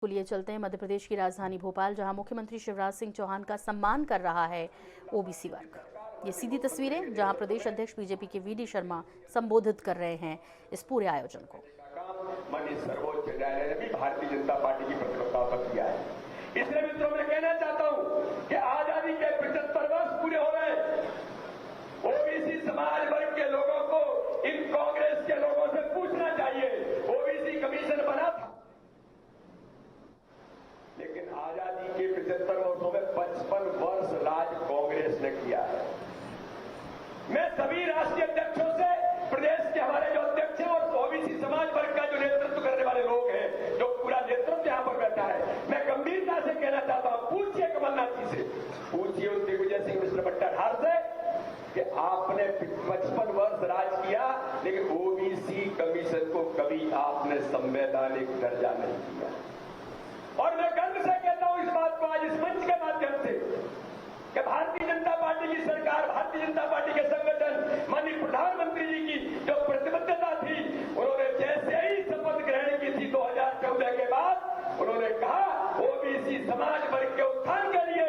को लिए चलते हैं मध्य प्रदेश की राजधानी भोपाल, जहां मुख्यमंत्री शिवराज सिंह चौहान का सम्मान कर रहा है ओबीसी वर्ग। ये सीधी तस्वीरें जहां प्रदेश अध्यक्ष बीजेपी के वीडी शर्मा संबोधित कर रहे हैं इस पूरे आयोजन को। सर्वोच्च न्यायालय ने भी भारतीय जनता पार्टी की प्रतिबद्धता पर किया है। इसलिए मित्रों मैं कहना चाहता हूं कि आजादी के 75 वर्ष पूरे हो रहे हैं। ओबीसी समाज वर्ग के लोगों को इन कांग्रेस के लोगों से पूछना चाहिए। ओबीसी कमीशन बना था, लेकिन आजादी के 75 वर्षों में 55 वर्ष राज कांग्रेस ने किया है। मैं सभी राष्ट्रीय अध्यक्षों से, प्रदेश के हमारे जो अध्यक्ष हैं और ओबीसी समाज वर्ग का जो नेतृत्व करने वाले लोग हैं, जो पूरा नेतृत्व यहां पर बैठा है, मैं गंभीरता से कहना चाहता हूं, पूछिए कमलनाथ जी से, पूछिए उन दिग्विजय सिंह मिश्र भट्टाधार से कि आपने 55 वर्ष राज किया, लेकिन ओबीसी कमीशन को कभी आपने संवैधानिक दर्जा नहीं दिया। और मैं गर्व से कहता हूं इस बात को आज इस मंच के माध्यम से कि भारतीय जनता पार्टी की सरकार, भारतीय जनता पार्टी के संगठन, माननीय प्रधानमंत्री जी की जो प्रतिबद्धता थी, उन्होंने जैसे ही शपथ ग्रहण की थी 2014 के बाद, उन्होंने कहा ओबीसी समाज वर्ग के उत्थान के लिए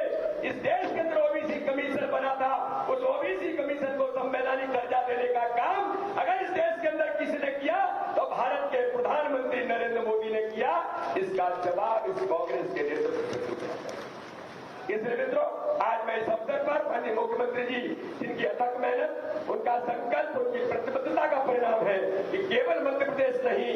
इस देश के अंदर ओबीसी कमीशन बना था, उस ओबीसी कमीशन को संवैधानिक दर्जा देने का काम अगर इस देश के अंदर किसी ने किया तो भारत के प्रधानमंत्री नरेंद्र मोदी ने किया। इसका जवाब इस कांग्रेस के नेतृत्व से दिया। इसलिए मित्रों, आज मैं इस अवसर पर माननीय मुख्यमंत्री जी, जिनकी अथक मेहनत, उनका संकल्प, उनकी प्रतिबद्धता का परिणाम है कि केवल मध्य प्रदेश नहीं,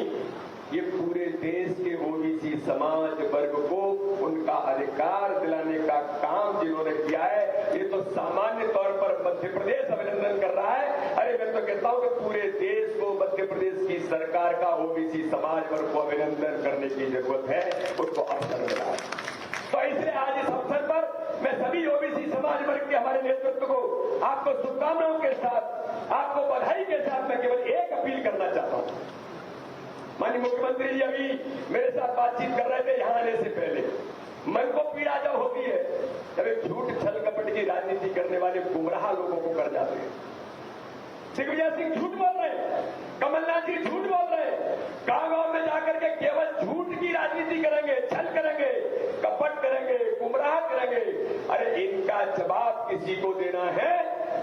ये पूरे देश के ओबीसी समाज वर्ग को उनका अधिकार दिलाने का काम जिन्होंने किया है, ये तो सामान्य तौर पर मध्य प्रदेश अभिनंदन कर रहा है। अरे मैं तो कहता हूं कि पूरे देश को मध्य प्रदेश की सरकार का ओबीसी समाज वर्ग को अभिनंदन करने की जरूरत है, उसको अवसर मिल रहा है। तो इसलिए आज इस अवसर पर मैं सभी ओबीसी समाज वर्ग के हमारे नेतृत्व को आपको शुभकामनाओं के साथ, आपको बधाई के साथ मैं केवल एक अपील करना चाहता हूं। माननीय मुख्यमंत्री जी अभी मेरे साथ बातचीत कर रहे थे यहां आने से पहले। मन को पीड़ा जब होती है, जब एक झूठ छल कपट की राजनीति करने वाले गुमराह लोगों को कर जाते हैं। दिग्विजय सिंह झूठ बोल रहे हैं, कमलनाथ जी झूठ बोल रहे हैं, गांव-गांव में जाकर के केवल झूठ की राजनीति करेंगे, छल करेंगे, कपट करेंगे, गुमराह करेंगे। अरे इनका जवाब किसी को देना है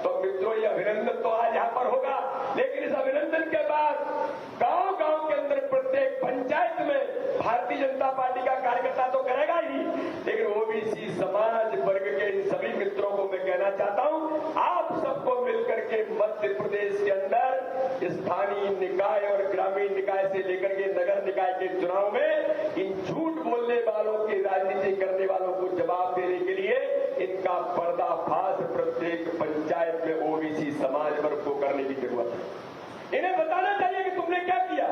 तो मित्रों, ये अभिनंदन तो आज यहां पर होगा, लेकिन इस अभिनंदन के बाद गांव-गांव के अंदर प्रत्येक पंचायत में भारतीय जनता पार्टी का कार्यकर्ता तो करेगा ही, लेकिन ओबीसी समाज वर्ग के इन सभी मित्रों को मैं कहना चाहता हूं, आप सबको मिलकर के मध्य प्रदेश के अंदर स्थानीय निकाय और ग्रामीण निकाय से लेकर के नगर निकाय के चुनाव में इन झूठ बोलने वालों की राजनीति करने वालों को जवाब देने के लिए इनका पर्दाफाश प्रत्येक पंचायत में ओबीसी समाज वर्ग को करने की जरूरत है। इन्हें बताना चाहिए कि तुमने क्या किया,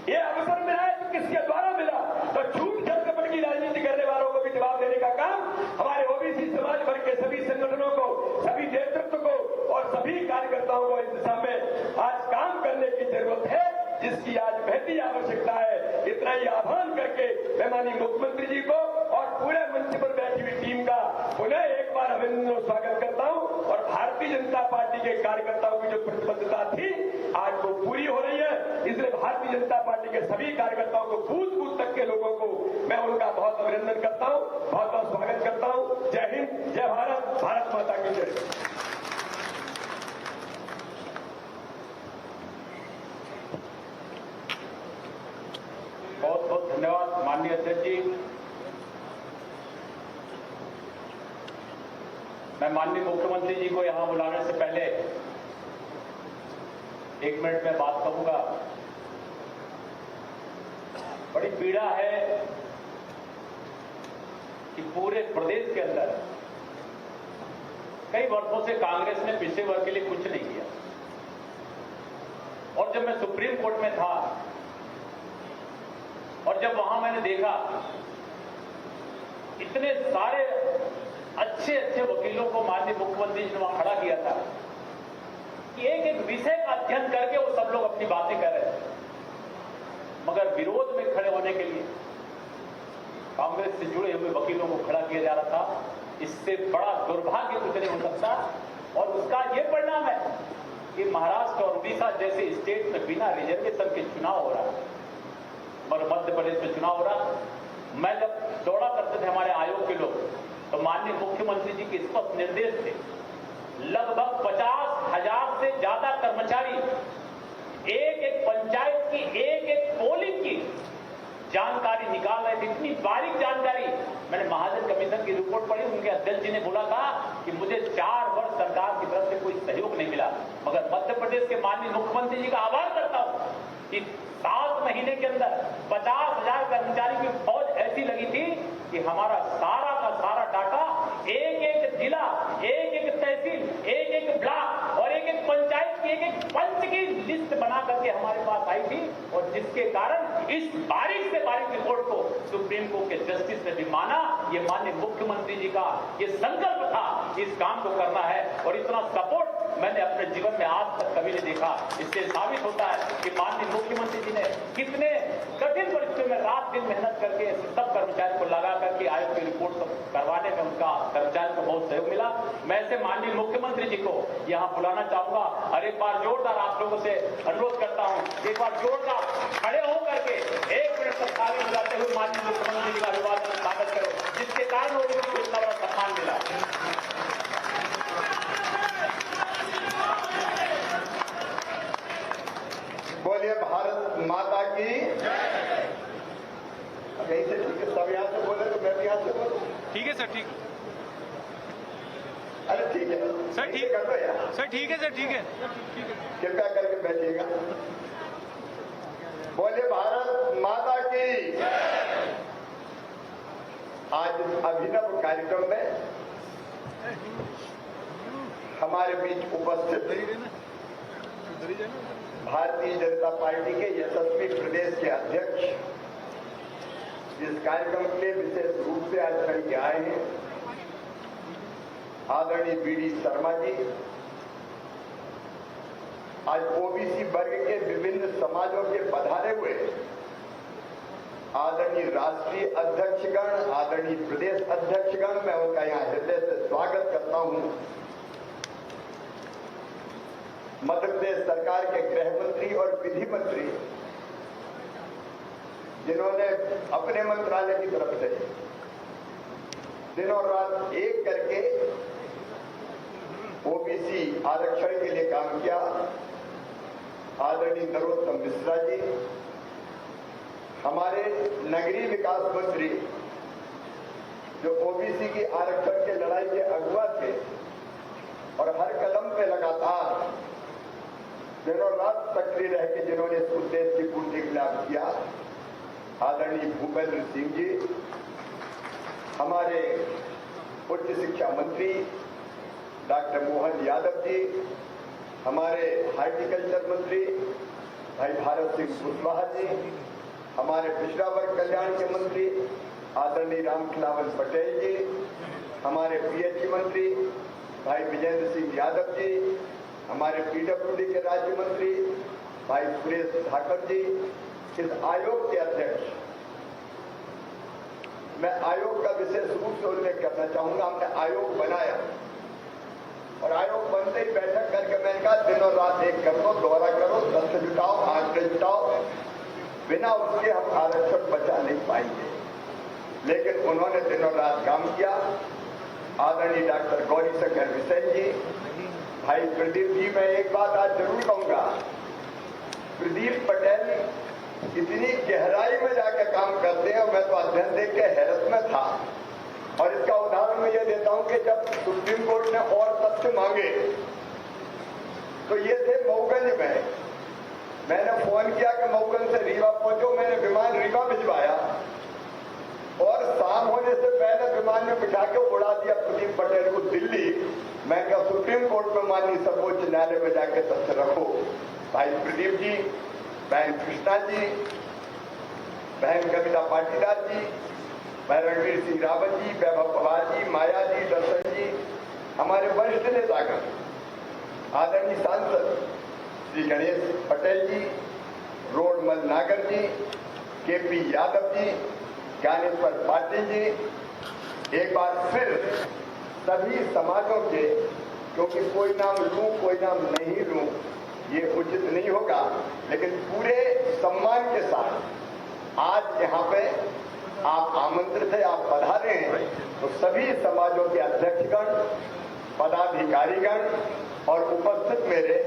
ये अवसर मिला है तो किसके द्वारा मिला। तो झूठ छल कपट की राजनीति करने वालों को भी जवाब देने का काम हमारे ओबीसी समाज वर्ग के सभी संगठनों को, सभी नेतृत्व को और सभी कार्यकर्ताओं को इस दिशा में आज काम करने की जरूरत है, जिसकी आज बेहती आवश्यकता है। इतना ही आह्वान करके मैं माननीय मुख्यमंत्री जी को और पूरे मंच पर बैठी हुई टीम का पुनः एक बार अभिनंदन और स्वागत करता हूं। और भारतीय जनता पार्टी के कार्यकर्ताओं की जो प्रतिबद्धता थी आज वो पूरी हो रही है। इसलिए भारतीय जनता पार्टी के सभी कार्यकर्ताओं को, बूथ बूथ तक के लोगों को मैं उनका बहुत अभिनंदन करता हूं, बहुत बहुत स्वागत करता हूं। जय हिंद, जय भारत, भारत माता की जय। बहुत बहुत धन्यवाद माननीय अध्यक्ष जी। मैं माननीय मुख्यमंत्री जी को यहां बुलाने से पहले 1 मिनट में बात कहूंगा। बड़ी पीड़ा है कि पूरे प्रदेश के अंदर कई वर्षों से कांग्रेस ने पिछड़े वर्ग के लिए कुछ नहीं किया। और जब मैं सुप्रीम कोर्ट में था और जब वहां मैंने देखा इतने सारे अच्छे अच्छे वकीलों को माननीय मुख्यमंत्री जी ने वहां खड़ा किया था कि एक एक विषय का अध्ययन करके वो सब लोग अपनी बातें कर रहे थे, मगर विरोध में खड़े होने के लिए कांग्रेस से जुड़े हुए वकीलों को खड़ा किया जा रहा था। इससे बड़ा दुर्भाग्य कुछ नहीं हो सकता। और उसका ये परिणाम है कि महाराष्ट्र और उड़ीसा जैसे स्टेट में बिना रिजर्वेशन के चुनाव हो रहा है, मगर मध्य प्रदेश में चुनाव हो रहा, मैं जब दौड़ा करते थे हमारे आयोग के लोग, तो माननीय मुख्यमंत्री जी के स्पष्ट निर्देश थे, लगभग 50,000 से ज्यादा कर्मचारी एक एक पंचायत की एक एक पोलिंग की जानकारी निकाल रहे थे। इतनी बारीक जानकारी। मैंने महाजन कमीशन की रिपोर्ट पढ़ी, उनके अध्यक्ष जी ने बोला था कि मुझे 4 वर्ष सरकार की तरफ से कोई सहयोग नहीं मिला, मगर मध्य प्रदेश के माननीय मुख्यमंत्री जी का आभार करता हूं कि 7 महीने के अंदर 50,000 कर्मचारी की फौज ऐसी लगी थी कि हमारा सारा का सारा डाटा एक एक जिला, एक एक तहसील, एक एक ब्लॉक और एक एक पंचायत की एक एक पंच की लिस्ट बना करके हमारे पास आई थी, और जिसके कारण इस बारीक से बारीक रिपोर्ट को सुप्रीम कोर्ट के जस्टिस ने भी माना। ये माननीय मुख्यमंत्री जी का ये संकल्प था, इस काम को करना है, और इतना सपोर्ट मैंने अपने जीवन में आज तक कभी नहीं देखा। इससे साबित होता है कि माननीय मुख्यमंत्री जी ने कितने कठिन परिस्थितियों में रात दिन मेहनत करके सब कर्मचारी को लगा करके आयोग की रिपोर्ट करवाने में उनका कर्मचारी को बहुत सहयोग मिला। मैं ऐसे माननीय मुख्यमंत्री जी को यहाँ बुलाना चाहूंगा और एक बार जोरदार आप लोगों से अनुरोध करता हूँ, एक बार जोरदार खड़े होकर के 1 मिनट तक ताली बजाते हुए माननीय मुख्यमंत्री जी का अभिवादन स्वागत करो, जिसके कारण वो इतना बड़ा सम्मान मिला। बोलिए भारत माता की। कहीं से ठीक है, सब यहाँ से बोले तो मैं भी यहाँ से बोलूं। ठीक है सर, ठीक। अरे ठीक है सर, ठीक कर दो यार। सर, ठीक है सर, ठीक है। कृपया करके बैठिएगा। बोलिए भारत माता की। आज अभिनव कार्यक्रम में हमारे बीच उपस्थित भारतीय जनता पार्टी के यशस्वी प्रदेश के अध्यक्ष इस कार्यक्रम के लिए विशेष रूप से आज खड़े के आए हैं, आदरणीय बीडी शर्मा जी। आज ओबीसी वर्ग के विभिन्न समाजों के पधारे हुए आदरणीय राष्ट्रीय अध्यक्षगण, आदरणीय प्रदेश अध्यक्षगण, मैं उनका यहाँ हृदय से स्वागत करता हूं। मध्य प्रदेश सरकार के गृह मंत्री और विधि मंत्री, जिन्होंने अपने मंत्रालय की तरफ से दिनों रात एक करके ओबीसी आरक्षण के लिए काम किया, आदरणीय नरोत्तम मिश्रा जी। हमारे नगरीय विकास मंत्री जो ओबीसी की आरक्षण के लड़ाई के अगुवा थे और हर कदम पे लगातार दिनों रात सक्रिय रह के जिन्होंने इस उद्देश्य की पूर्ति के लाभ किया, आदरणीय भूपेंद्र सिंह जी। हमारे उच्च शिक्षा मंत्री डॉक्टर मोहन यादव जी, हमारे हार्टिकल्चर मंत्री भाई भारत सिंह कुशवाहा जी, हमारे पिछड़ा वर्ग कल्याण के मंत्री आदरणीय रामखिलावन पटेल जी, हमारे पीएचई मंत्री भाई विजेंद्र सिंह यादव जी, हमारे पीडब्ल्यूडी के राज्य मंत्री भाई सुरेश ठाकुर जी, इस आयोग के अध्यक्ष। मैं आयोग का विशेष रूप से उल्लेख करना चाहूंगा। हमने आयोग बनाया और आयोग बनते ही बैठक करके मैंने कहा दिनों रात एक कर दो, दौरा करो, तथ्य जुटाओ, आंकड़े जुटाओ, बिना उसके हम आरक्षण बचा नहीं पाएंगे। लेकिन उन्होंने दिनों रात काम किया। आदरणीय डॉक्टर गौरी शंकर बिसेन जी, भाई प्रदीप जी, मैं एक बात आज जरूर कहूंगा, प्रदीप पटेल इतनी गहराई में जाकर काम करते हैं, मैं तो अध्ययन देख के हैरत में था। और इसका उदाहरण मैं ये देता हूं कि जब सुप्रीम कोर्ट ने और तथ्य मांगे तो ये थे मऊगंज में। मैंने फोन किया कि मऊगंज से रीवा पहुंचो, मैंने विमान रीवा भिजवाया और शाम होने से पहले विमान में बिठा के उड़ा दिया प्रदीप पटेल को दिल्ली। मैं क्या सुप्रीम कोर्ट में माननीय सर्वोच्च न्यायालय में जाके तथ्य रखो। भाई प्रदीप जी, बहन कृष्णा जी, बहन कविता पाटीदार जी, भाई रणवीर सिंह रावत जी, वैभव पवार जी, माया जी, दर्शन जी, हमारे वरिष्ठ नेतागण, आदरणीय सांसद श्री गणेश पटेल जी, रोडमल नागर जी, केपी यादव जी, ज्ञानेश्वर पाटिल जी, एक बार फिर सभी समाजों के, क्योंकि कोई नाम लूं कोई नाम नहीं लूं ये उचित नहीं होगा, लेकिन पूरे सम्मान के साथ आज यहाँ पे आप आमंत्रित है, आप पधारे हैं, तो सभी समाजों के अध्यक्षगण, पदाधिकारीगण और उपस्थित मेरे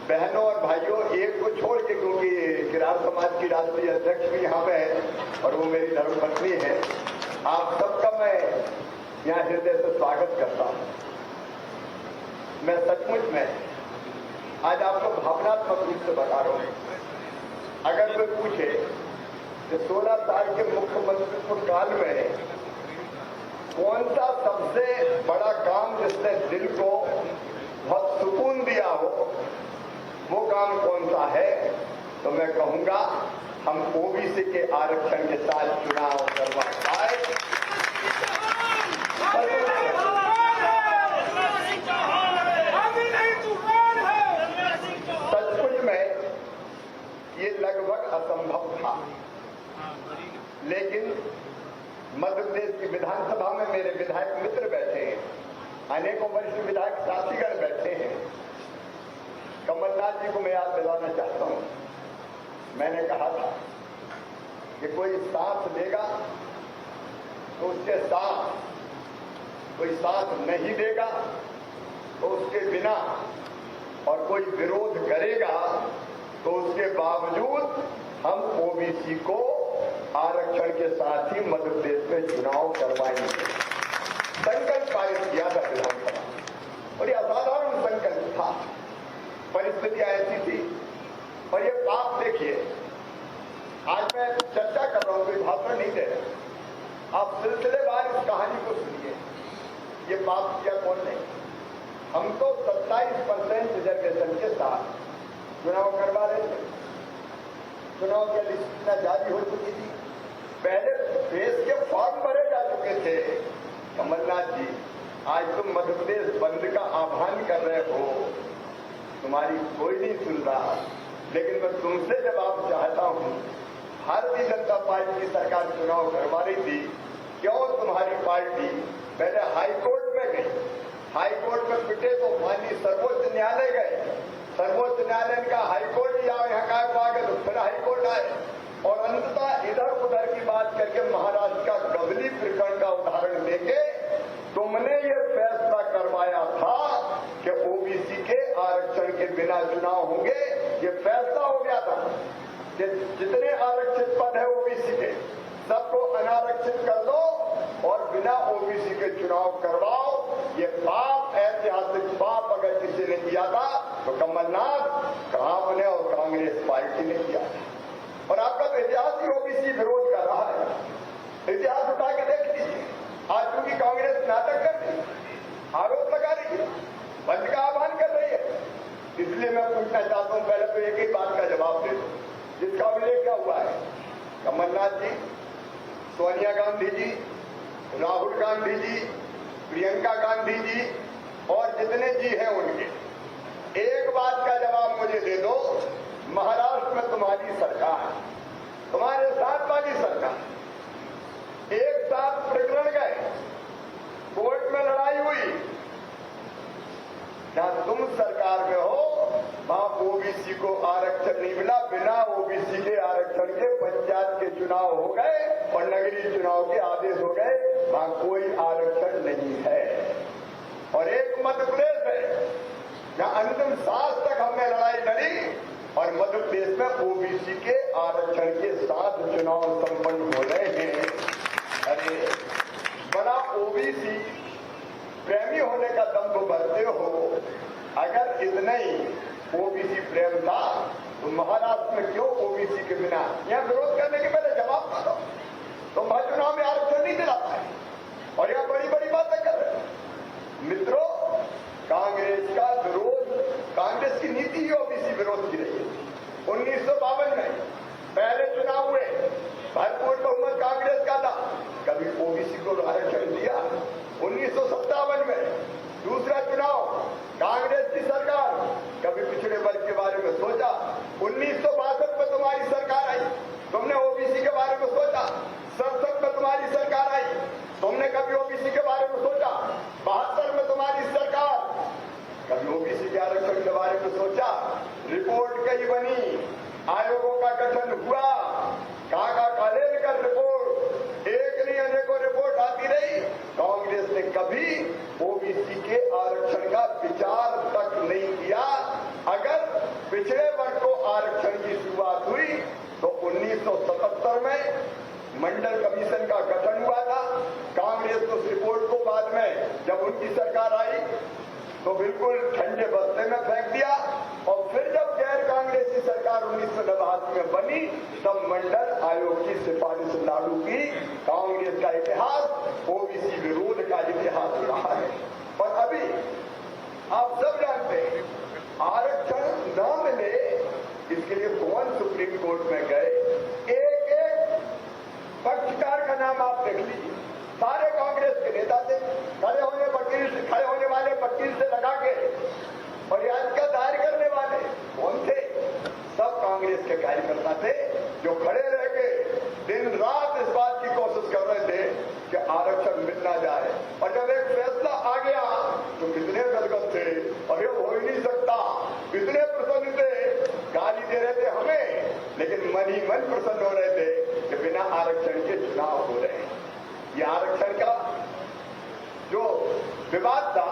बहनों और भाइयों, एक को छोड़ के, क्योंकि किरार समाज की राष्ट्रीय अध्यक्ष भी यहाँ पे है और वो मेरी धर्मपत्नी है, आप सबका मैं यहाँ हृदय से स्वागत करता हूँ। मैं सचमुच में आज आपको भावनात्मक रूप से बता रहा हूँ। अगर कोई पूछे कि 16 साल के मुख्यमंत्रित्व काल में कौन सा सबसे बड़ा काम जिसने दिल को बहुत सुकून दिया हो, वो काम कौन सा है, तो मैं कहूंगा हम ओबीसी के आरक्षण के साथ चुनाव करवा पाए। सचमुच में ये लगभग असंभव था, लेकिन मध्य प्रदेश की विधानसभा में मेरे विधायक मित्र बैठे हैं, अनेकों वरिष्ठ विधायक साथीगण बैठे हैं। कमलनाथ जी को मैं याद दिलाना चाहता हूं, मैंने कहा था कि कोई साथ देगा तो उसके साथ, कोई साथ नहीं देगा तो उसके बिना, और कोई विरोध करेगा तो उसके बावजूद हम ओबीसी को आरक्षण के साथ ही मध्य प्रदेश में चुनाव करवाएंगे। संकल्प पारित किया था विधानसभा, और यह असाधारण संकल्प था। परिस्थितियां ऐसी थी, और ये आप देखिए, आज मैं चर्चा कर रहा हूं, कोई भाषण नहीं दे रहा। आप सिलसिलेवार इस कहानी को सुनिए, ये पाप किया कौन नहीं। हम तो 27% रिजर्वेशन के साथ चुनाव करवा रहे थे। चुनाव की अधिसूचना जारी हो चुकी थी, पहले देश के फॉर्म भरे जा चुके थे। कमलनाथ जी, आज तुम मध्य प्रदेश बंद का आह्वान कर रहे हो, तुम्हारी कोई नहीं सुन रहा, लेकिन मैं तुमसे जवाब चाहता हूं। भारतीय जनता पार्टी की सरकार चुनाव करवा रही थी, क्यों तुम्हारी पार्टी पहले हाईकोर्ट में गई, हाईकोर्ट में पिटे तो माननीय सर्वोच्च न्यायालय गए, सर्वोच्च न्यायालय का हाईकोर्ट या यहाँ का आ गए तो फिर हाईकोर्ट आए, और अंततः इधर उधर की बात करके महाराष्ट्र का गबली प्रकरण का उदाहरण देके तुमने ये फैसला करवाया था कि ओबीसी के आरक्षण के बिना चुनाव होंगे। ये फैसला हो गया था कि जितने आरक्षित पद है ओबीसी के, सबको अनारक्षित कर दो और बिना ओबीसी के चुनाव करवाओ। ये पाप, ऐतिहासिक पाप अगर किसी ने किया था तो कमलनाथ, राम ने और कांग्रेस पार्टी ने किया था। और आपका तो इतिहास ही ओबीसी विरोध कर रहा है। इतिहास उठा के देख लीजिए। आज क्योंकि कांग्रेस नाटक कर रही है, आरोप लगा रही है, बंद का आह्वान कर रही है, इसलिए मैं पूछना चाहता हूं, पहले तो एक ही बात का जवाब दे दो, जिसका उल्लेख क्या हुआ है। कमलनाथ जी, सोनिया गांधी जी, राहुल गांधी जी, प्रियंका गांधी जी और जितने जी हैं उनके, एक बात का जवाब मुझे दे दो। महाराष्ट्र में तुम्हारी सरकार, तुम्हारे साथ वाली सरकार, एक साथ प्रकरण गए, कोर्ट में लड़ाई हुई, जहां तुम सरकार में हो वहां ओबीसी को आरक्षण नहीं मिला। बिना ओबीसी के आरक्षण के पंचायत के चुनाव हो गए और नगरीय चुनाव के आदेश हो गए, वहां कोई आरक्षण नहीं है। और एक मध्य प्रदेश है जहां अंतिम सांस तक हमने लड़ाई लड़ी और मध्य प्रदेश में ओबीसी के आरक्षण के साथ चुनाव संपन्न हो रहे हैं। अरे बड़ा ओबीसी प्रेमी होने का दम भरते हो। अगर इतना ही ओबीसी प्रेम था तो महाराष्ट्र में क्यों ओबीसी के बिना यहां विरोध करने के पहले जवाब दो। तो चुनाव में आरक्षण नहीं दिला पाए और यहां बड़ी बड़ी बातें कर रहे हैं। मित्रों, कांग्रेस का विरोध, कांग्रेस की नीति ही ओबीसी विरोध की रही है। 1952 में पहले चुनाव हुए, भरपूर बहुमत कांग्रेस का था, कभी ओबीसी को आरक्षण दिया। 1957 में दूसरा चुनाव, कांग्रेस की सरकार, कभी पिछड़े वर्ग के बारे में सोचा। 1962 में तुम्हारी सरकार आई, तुमने ओबीसी के बारे में सोचा। 67 में तुम्हारी सरकार आई, तुमने कभी ओबीसी के बारे में सोचा। 72 में तुम्हारी सरकार, कभी ओबीसी के आरक्षण के बारे में सोचा। रिपोर्ट कई बनी, आयोगों का गठन हुआ, काका कालेलकर रिपोर्ट तो बिल्कुल ठंडे बस्ते में फेंक दिया। और फिर जब गैर कांग्रेसी सरकार 1989 में बनी तब मंडल आयोग की सिफारिश लागू की। कांग्रेस का इतिहास ओबीसी विरोध का इतिहास रहा है। और अभी आप सब जानते हैं आरक्षण न मिले इसके लिए कौन सुप्रीम कोर्ट में गए। एक एक पक्षकार का नाम आप देख लीजिए, सारे कांग्रेस के नेता थे। खड़े होने वाले वकील से लगा के और याचिका दायर करने वाले कौन थे? सब कांग्रेस के कार्यकर्ता थे जो खड़े रह के दिन रात इस बात की कोशिश कर रहे थे कि आरक्षण मिल ना जाए। और जब एक फैसला आ गया तो कितने गदगद थे, अरे हो ही नहीं सकता, कितने प्रसन्न थे, गाली दे रहे थे हमें, लेकिन मन ही मन प्रसन्न हो रहे थे कि बिना आरक्षण के चुनाव हो रहे हैं। ये आरक्षण का जो विवाद था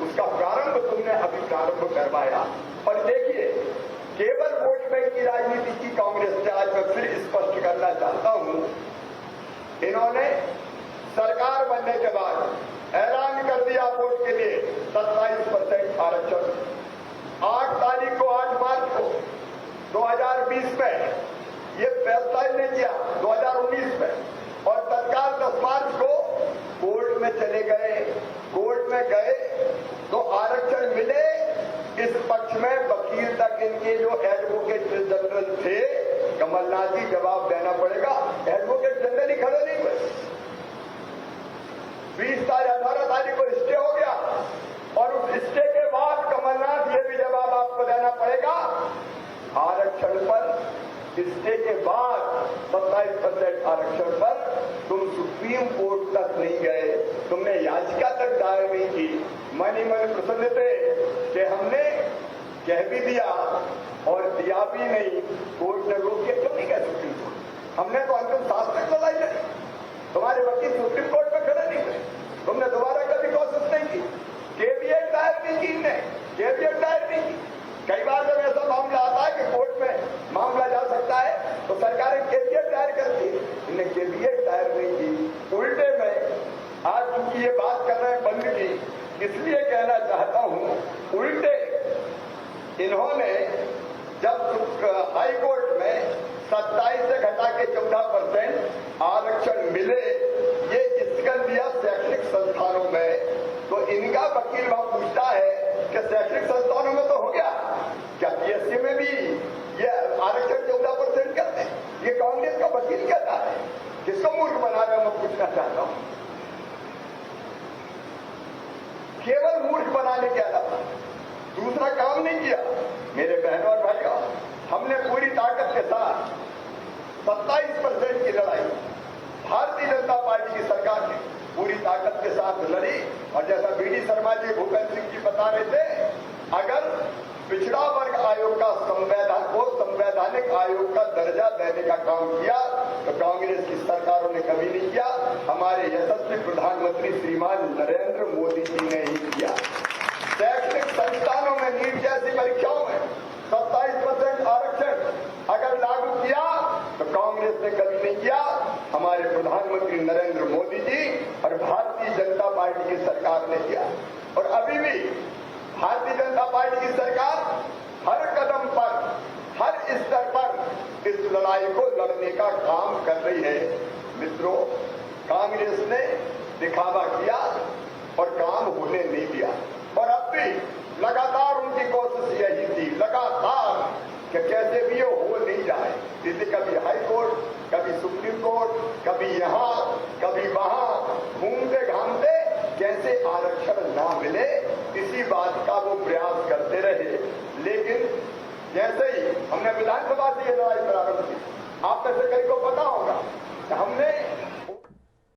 उसका प्रारंभ तुमने अभी प्रारंभ करवाया। और देखिए केवल वोट बैंक की राजनीति की कांग्रेस से आज मैं फिर स्पष्ट करना चाहता हूं। इन्होंने सरकार बनने के बाद ऐलान कर दिया वोट के लिए 27% आरक्षण। 8 तारीख को 8 मार्च को 2020 में ये फैसला ने किया 2019 में, और तत्काल 10 मार्च को कोर्ट में चले गए। कोर्ट में गए तो आरक्षण मिले। इस पक्ष में वकील तक इनके जो एडवोकेट जनरल थे कमलनाथ जी जवाब देना पड़ेगा, एडवोकेट जनरल ही खड़े नहीं हुए। 18 तारीख को स्टे हो गया और उस स्टे के बाद कमलनाथ ये भी जवाब आपको देना पड़ेगा आरक्षण पर। स्टे के बाद 27% आरक्षण पर तुम सुप्रीम कोर्ट तक नहीं गए, तुमने याचिका तक दायर नहीं की। मन ही मन प्रसन्न थे कि हमने कह भी दिया और दिया भी नहीं, कोर्ट ने रोक के क्यों नहीं गए सुप्रीम कोर्ट? हमने तो अंतिम सांस तक लड़ाई लड़ी, तुम्हारे वकील सुप्रीम कोर्ट में खड़े नहीं हुए, तुमने दोबारा कभी कोशिश नहीं की, केवीएट दायर नहीं की, केवीएट दायर नहीं की। कई बार जब ऐसा मामला आता है कि कोर्ट में मामला जा सकता है तो सरकारें केवीएट दायर करती है, इन्हें केवीएट दायर नहीं की। उल्टे में आज चूंकि ये बात कर रहे हैं बंद की, इसलिए कहना चाहता हूं, उल्टे इन्होंने जब हाई कोर्ट में 27 से घटा के 14% आरक्षण मिले, ये स्कंद दिया शैक्षणिक संस्थानों में, तो इनका वकील वहां पूछता है कि शैक्षणिक संस्थानों में तो हो गया, क्या पीएससी में भी ये आरक्षण 14% करते हैं? ये कांग्रेस का वकील कहता है। किसको मूर्ख बना रहे हैं मैं पूछना चाहता हूं। केवल मूर्ख बनाने के अलावा दूसरा काम नहीं किया। मेरे बहनों और भाइयों, हमने पूरी ताकत के साथ 27% की लड़ाई भारतीय जनता पार्टी की सरकार ने पूरी ताकत के साथ लड़ी। और जैसा बीडी शर्मा जी, भूपेंद्र सिंह जी बता रहे थे, अगर पिछड़ा वर्ग आयोग का संवैधानिक आयोग का दर्जा देने का काम किया तो कांग्रेस की सरकारों ने कभी नहीं किया। हमारे यशस्वी प्रधानमंत्री श्रीमान नरेंद्र मोदी जी ने ही किया। शैक्षणिक संस्थानों में नीट जैसी परीक्षाओं में 27% आरक्षण अगर लागू किया तो कांग्रेस ने कभी नहीं किया। हमारे प्रधानमंत्री नरेंद्र मोदी जी और भारतीय जनता पार्टी की सरकार ने किया। और अभी भी भारतीय जनता पार्टी की सरकार हर कदम पर, हर स्तर पर इस लड़ाई को लड़ने का काम कर रही है। मित्रों, कांग्रेस ने दिखावा किया और काम होने नहीं दिया। और अब भी लगातार उनकी कोशिश यही थी, लगातार, कि कैसे भी ये हो नहीं जाए। इसे कभी हाई कोर्ट, कभी सुप्रीम कोर्ट, कभी यहाँ, कभी वहां, घूमते घामते कैसे आरक्षण ना मिले, इसी बात का वो प्रयास करते रहे। लेकिन जैसे ही हमने विधानसभा से ये लड़ाई प्रारंभ की, आप में से कई को पता होगा कि हमने